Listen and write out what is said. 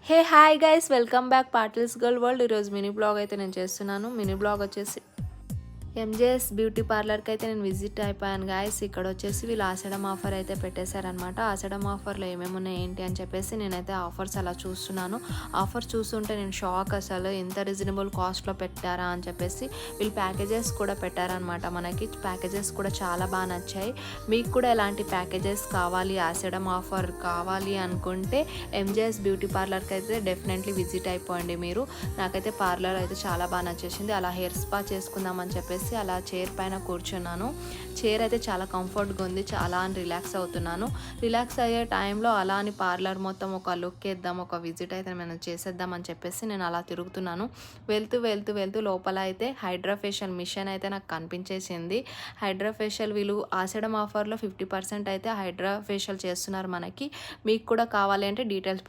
Hey hi guys, welcome back Patil's girl world. ఈరోజు mini blog అయితే నేను చేస్తున్నాను. మినీ బ్లాగ్ వచ్చేసి ఎంజేఎస్ బ్యూటీ పార్లర్కి అయితే నేను విజిట్ అయిపోయాను గాయస్. ఇక్కడ వచ్చేసి వీళ్ళు ఆషాఢం ఆఫర్ అయితే పెట్టేశారనమాట. ఆషాఢం ఆఫర్లో ఏమేమి ఉన్నాయి ఏంటి అని చెప్పేసి నేనైతే ఆఫర్స్ అలా చూస్తున్నాను. ఆఫర్ చూస్తుంటే నేను షాక్, అసలు ఎంత రీజనబుల్ కాస్ట్లో పెట్టారా అని చెప్పేసి. వీళ్ళు ప్యాకేజెస్ కూడా పెట్టారనమాట. మనకి ప్యాకేజెస్ కూడా చాలా బాగా నచ్చాయి. మీకు కూడా ఎలాంటి ప్యాకేజెస్ కావాలి, ఆషాఢం ఆఫర్ కావాలి అనుకుంటే ఎంజేఎస్ బ్యూటీ పార్లర్కి అయితే డెఫినెట్లీ విజిట్ అయిపోండి మీరు. నాకైతే పార్లర్ అయితే చాలా బాగా నచ్చేసింది. అలా హెయిర్ స్పా చేసుకుందామని చెప్పేసి అలా చైర్ పైన కూర్చున్నాను. చైర్ అయితే చాలా కంఫర్ట్గా ఉంది. చాలా అని రిలాక్స్ అవుతున్నాను. రిలాక్స్ అయ్యే టైంలో అలా అని పార్లర్ మొత్తం ఒక లుక్ వేద్దాం, ఒక విజిట్ అయితే మనం చేసేద్దాం అని చెప్పేసి నేను అలా తిరుగుతున్నాను. వెళ్తూ వెళ్తూ వెళ్తూ లోపల అయితే హైడ్రా ఫేషియల్ మిషన్ అయితే నాకు కనిపించేసింది. హైడ్రా ఫేషియల్ వీళ్ళు ఆషాఢం ఆఫర్లో 50% అయితే హైడ్రా ఫేషియల్ చేస్తున్నారు మనకి. మీకు కూడా కావాలి అంటే డీటెయిల్స్